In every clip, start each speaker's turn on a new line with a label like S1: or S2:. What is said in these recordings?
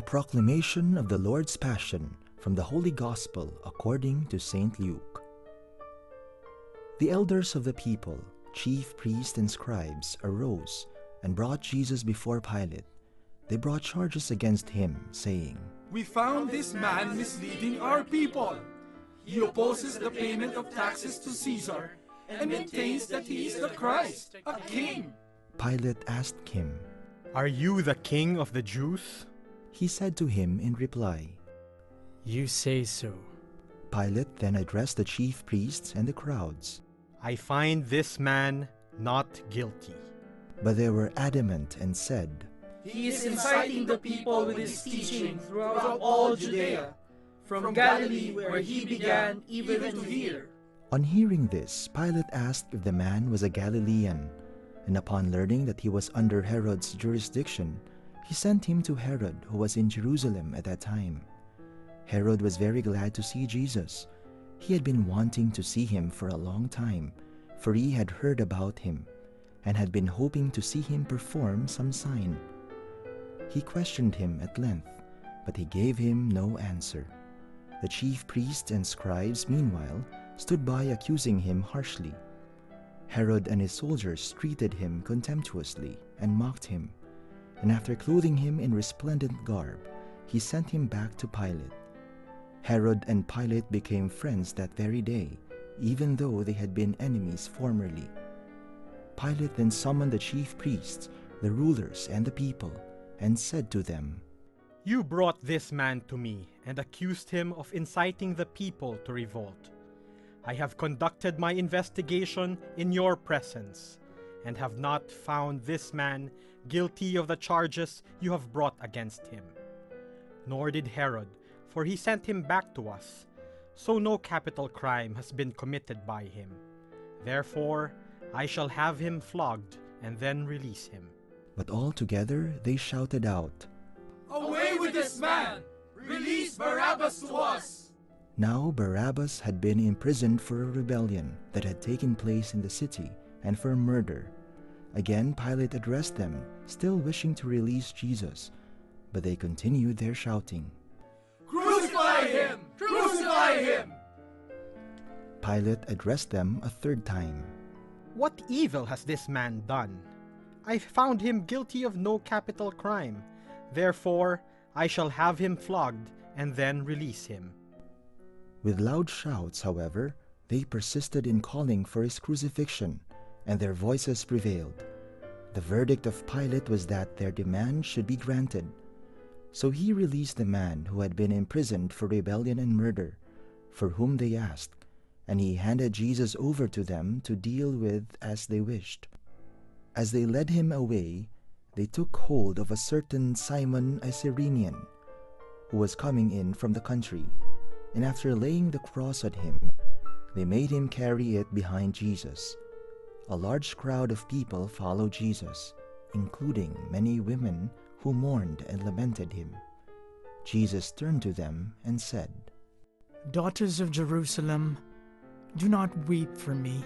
S1: A proclamation of the Lord's Passion from the Holy Gospel according to St. Luke. The elders of the people, chief priests and scribes, arose and brought Jesus before Pilate. They brought charges against him, saying,
S2: "We found this man misleading our people. He opposes the payment of taxes to Caesar and maintains that he is the Christ, a king."
S1: Pilate asked him,
S3: "Are you the king of the Jews?"
S1: He said to him in reply,
S4: "You say so."
S1: Pilate then addressed the chief priests and the crowds.
S3: "I find this man not guilty."
S1: But they were adamant and said,
S5: "He is inciting the people with his teaching throughout all Judea, from Galilee where he began even to here."
S1: On hearing this, Pilate asked if the man was a Galilean, and upon learning that he was under Herod's jurisdiction, he sent him to Herod, who was in Jerusalem at that time. Herod was very glad to see Jesus. He had been wanting to see him for a long time, for he had heard about him, and had been hoping to see him perform some sign. He questioned him at length, but he gave him no answer. The chief priests and scribes, meanwhile, stood by accusing him harshly. Herod and his soldiers treated him contemptuously and mocked him, and after clothing him in resplendent garb, he sent him back to Pilate. Herod and Pilate became friends that very day, even though they had been enemies formerly. Pilate then summoned the chief priests, the rulers, and the people, and said to them,
S3: "You brought this man to me and accused him of inciting the people to revolt. I have conducted my investigation in your presence, and have not found this man guilty of the charges you have brought against him. Nor did Herod, for he sent him back to us, so no capital crime has been committed by him. Therefore, I shall have him flogged and then release him."
S1: But all together they shouted out,
S2: "Away with this man! Release Barabbas to us!"
S1: Now Barabbas had been imprisoned for a rebellion that had taken place in the city, and for murder. Again Pilate addressed them, still wishing to release Jesus, but they continued their shouting,
S2: "Crucify him! Crucify him!"
S1: Pilate addressed them a third time.
S3: "What evil has this man done? I found him guilty of no capital crime. Therefore, I shall have him flogged and then release him."
S1: With loud shouts, however, they persisted in calling for his crucifixion, and their voices prevailed. The verdict of Pilate was that their demand should be granted. So he released the man who had been imprisoned for rebellion and murder, for whom they asked, and he handed Jesus over to them to deal with as they wished. As they led him away, they took hold of a certain Simon a Cyrenian, who was coming in from the country, and after laying the cross on him, they made him carry it behind Jesus. A large crowd of people followed Jesus, including many women who mourned and lamented him. Jesus turned to them and said,
S4: "Daughters of Jerusalem, do not weep for me.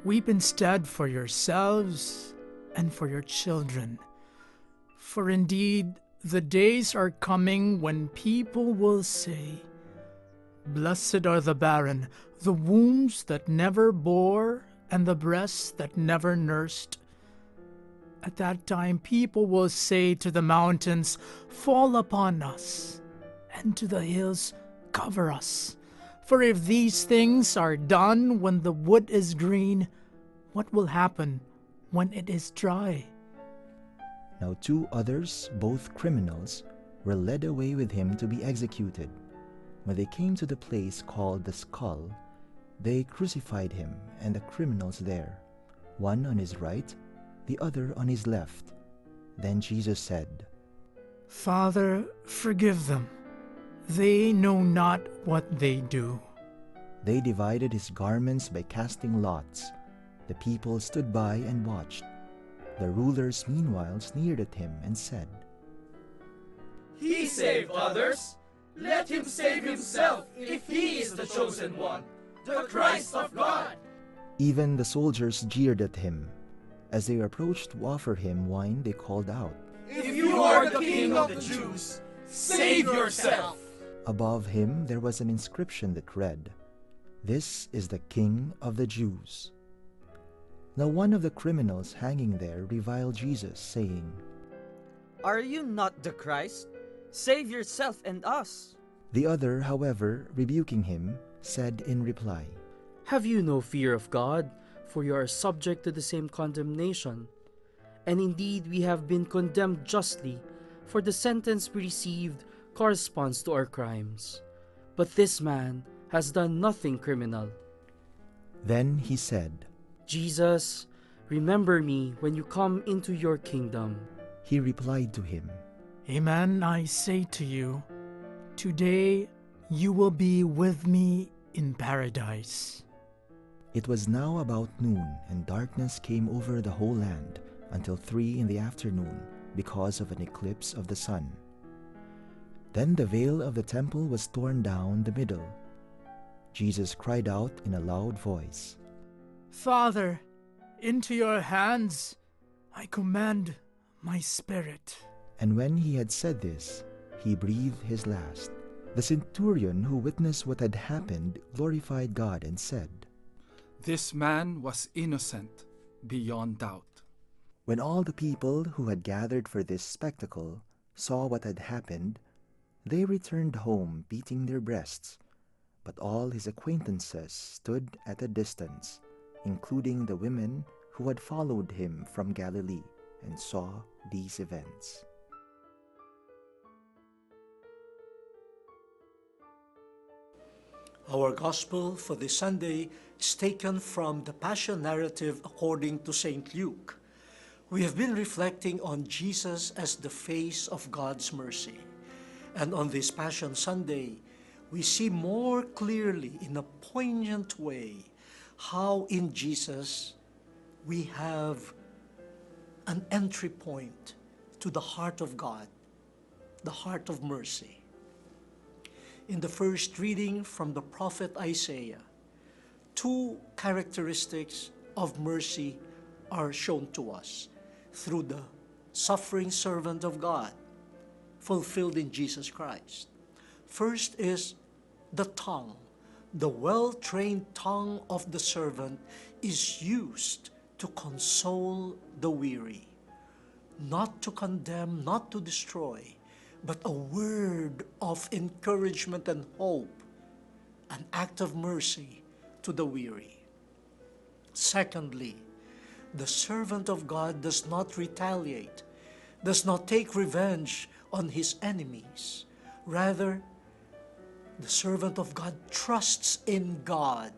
S4: Weep instead for yourselves and for your children. For indeed, the days are coming when people will say, 'Blessed are the barren, the wombs that never bore, and the breasts that never nursed.' At that time people will say to the mountains, 'Fall upon us,' and to the hills, 'Cover us.' For if these things are done when the wood is green, what will happen when it is dry?"
S1: Now 2 others, both criminals, were led away with him to be executed. When they came to the place called the Skull, they crucified him and the criminals there, one on his right, the other on his left. Then Jesus said,
S4: "Father, forgive them. They know not what they do."
S1: They divided his garments by casting lots. The people stood by and watched. The rulers meanwhile sneered at him and said,
S5: He saved others. Let him save himself if he is the chosen one, the Christ of God.
S1: Even the soldiers jeered at him. As they approached to offer him wine, they called out,
S2: If you are the King of the Jews, Save yourself!
S1: Above him there was an inscription that read, "This is the King of the Jews." Now one of the criminals hanging there reviled Jesus, saying,
S6: Are you not the Christ? Save yourself and us.
S1: The other, however, rebuking him, said in reply,
S7: Have you no fear of God, for you are subject to the same condemnation? And indeed we have been condemned justly, for the sentence we received corresponds to our crimes. But this man has done nothing criminal.
S1: Then he said,
S7: Jesus, remember me when you come into your kingdom.
S1: He replied to him,
S4: Amen, I say to you, today you will be with me in paradise.
S1: It was now about noon, and darkness came over the whole land until 3 in the afternoon, because of an eclipse of the sun. Then the veil of the temple was torn down the middle. Jesus cried out in a loud voice,
S4: Father, into your hands I commend my spirit.
S1: And when he had said this, he breathed his last. The centurion who witnessed what had happened glorified God and said,
S2: This man was innocent beyond doubt.
S1: When all the people who had gathered for this spectacle saw what had happened, they returned home beating their breasts. But all his acquaintances stood at a distance, including the women who had followed him from Galilee and saw these events.
S8: Our Gospel for this Sunday is taken from the Passion narrative according to St. Luke. We have been reflecting on Jesus as the face of God's mercy. And on this Passion Sunday, we see more clearly in a poignant way how in Jesus we have an entry point to the heart of God, the heart of mercy. In the first reading from the prophet Isaiah, 2 characteristics of mercy are shown to us through the suffering servant of God, fulfilled in Jesus Christ. First is the tongue. The well-trained tongue of the servant is used to console the weary, not to condemn, not to destroy, but a word of encouragement and hope, an act of mercy to the weary. Secondly, the servant of God does not retaliate, does not take revenge on his enemies. Rather, the servant of God trusts in God,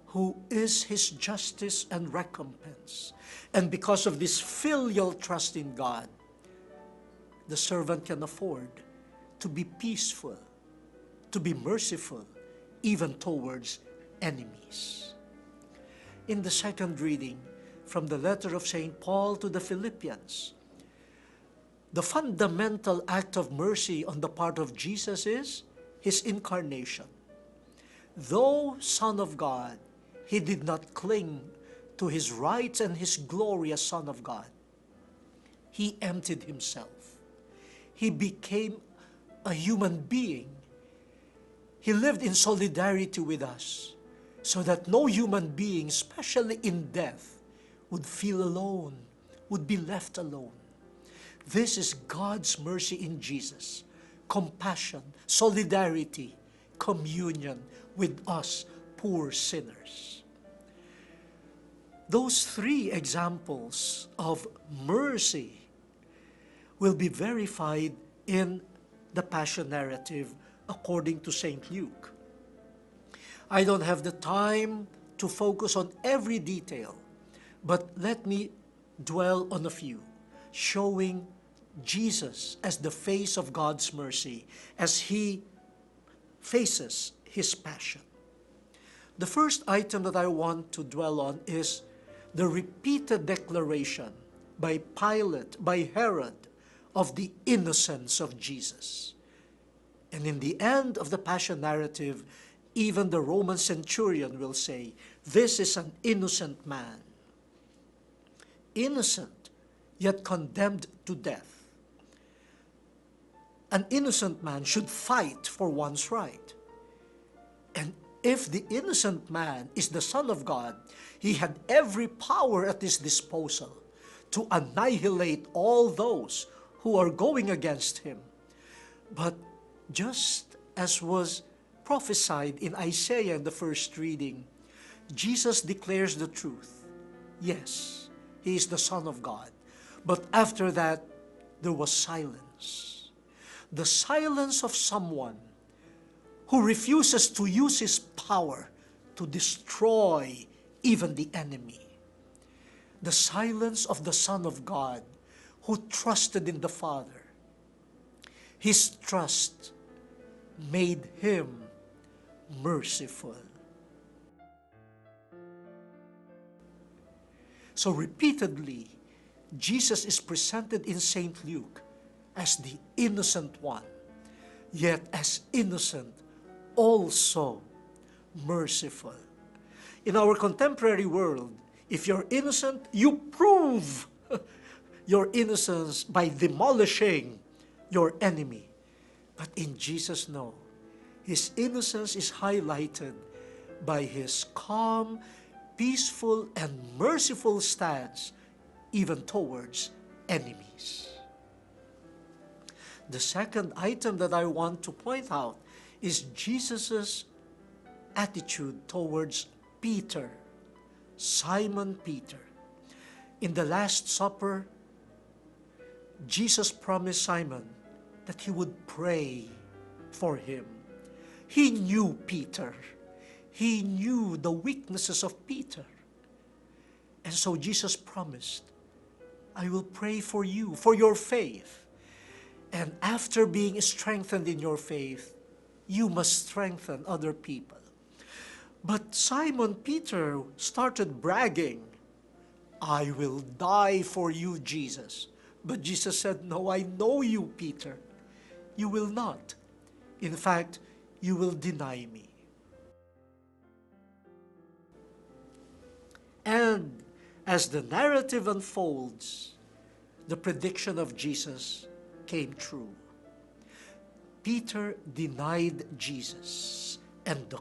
S8: who is his justice and recompense. And because of this filial trust in God, the servant can afford to be peaceful, to be merciful, even towards enemies. In the second reading from the letter of St. Paul to the Philippians, the fundamental act of mercy on the part of Jesus is his incarnation. Though Son of God, he did not cling to his rights and his glory as Son of God. He emptied himself. He became a human being. He lived in solidarity with us so that no human being, especially in death, would feel alone, would be left alone. This is God's mercy in Jesus. Compassion, solidarity, communion with us poor sinners. Those 3 examples of mercy will be verified in the Passion narrative according to St. Luke. I don't have the time to focus on every detail, but let me dwell on a few, showing Jesus as the face of God's mercy as he faces his passion. The first item that I want to dwell on is the repeated declaration by Pilate, by Herod, of the innocence of Jesus. And in the end of the Passion narrative, even the Roman centurion will say, this is an innocent man. Innocent, yet condemned to death. an innocent man should fight for one's right. And if the innocent man is the Son of God, he had every power at his disposal to annihilate all those who are going against him. But just as was prophesied in Isaiah in the first reading, Jesus declares the truth. Yes, he is the Son of God. But after that, there was silence. The silence of someone who refuses to use his power to destroy even the enemy. The silence of the Son of God who trusted in the Father. His trust made him merciful. So repeatedly, Jesus is presented in St. Luke as the innocent one, yet as innocent, also merciful. In our contemporary world, if you're innocent, you prove your innocence by demolishing your enemy. But in Jesus, no. His innocence is highlighted by his calm, peaceful, and merciful stance even towards enemies. The second item that I want to point out is Jesus' attitude towards Peter, Simon Peter. In the Last Supper, Jesus promised Simon that he would pray for him. He knew Peter. He knew the weaknesses of Peter. And so Jesus promised, I will pray for you, for your faith. And after being strengthened in your faith, you must strengthen other people. But Simon Peter started bragging, I will die for you, Jesus. But Jesus said, no, I know you, Peter. You will not. In fact, you will deny me. And as the narrative unfolds, the prediction of Jesus came true. Peter denied Jesus, and the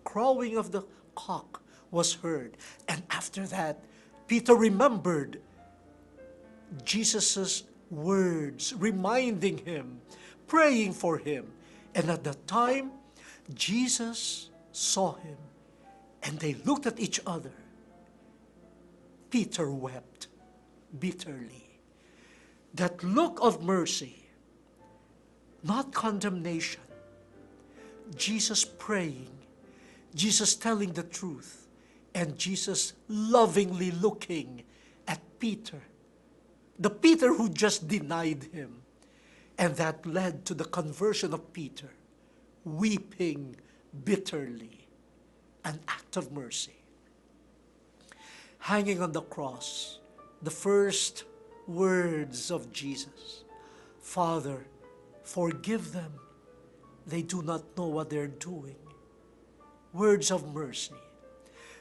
S8: crowing of the cock was heard. And after that, Peter remembered Jesus' words, reminding him, praying for him. And at that time, Jesus saw him, and they looked at each other. Peter wept bitterly. That look of mercy, not condemnation. Jesus praying, Jesus telling the truth, and Jesus lovingly looking at Peter, the Peter who just denied him. And that led to the conversion of Peter, weeping bitterly, an act of mercy. Hanging on the cross, the first words of Jesus, Father, forgive them. They do not know what they're doing. Words of mercy.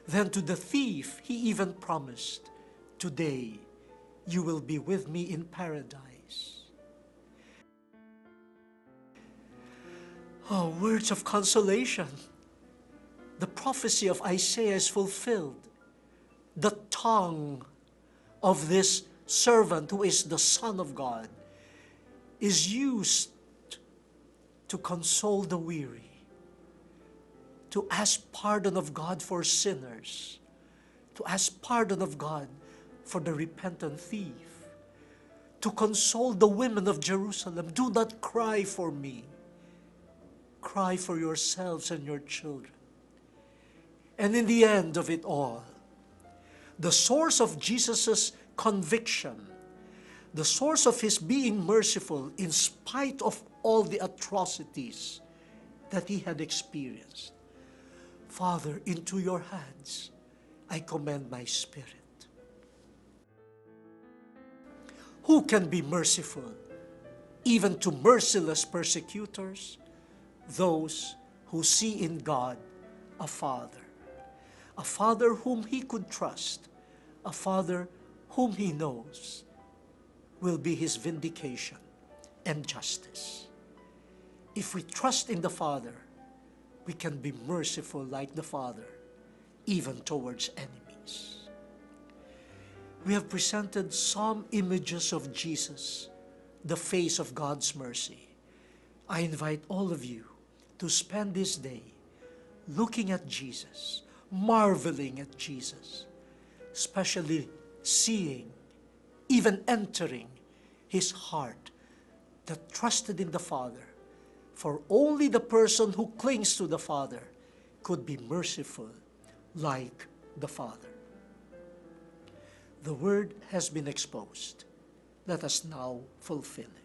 S8: Then to the thief, he even promised, today you will be with me in paradise. Oh, words of consolation. The prophecy of Isaiah is fulfilled. The tongue of this servant who is the Son of God is used to console the weary, to ask pardon of God for sinners, to ask pardon of God for the repentant thief, to console the women of Jerusalem. Do not cry for me. Cry for yourselves and your children. And in the end of it all, the source of Jesus' conviction, the source of his being merciful in spite of all the atrocities that he had experienced. Father, into your hands I commend my spirit. Who can be merciful even to merciless persecutors? Those who see in God a Father whom he could trust, a Father whom he knows will be his vindication and justice. If we trust in the Father, we can be merciful like the Father, even towards enemies. We have presented some images of Jesus, the face of God's mercy. I invite all of you to spend this day looking at Jesus, marveling at Jesus, especially seeing, even entering his heart that trusted in the Father. For only the person who clings to the Father could be merciful like the Father. The word has been exposed. Let us now fulfill it.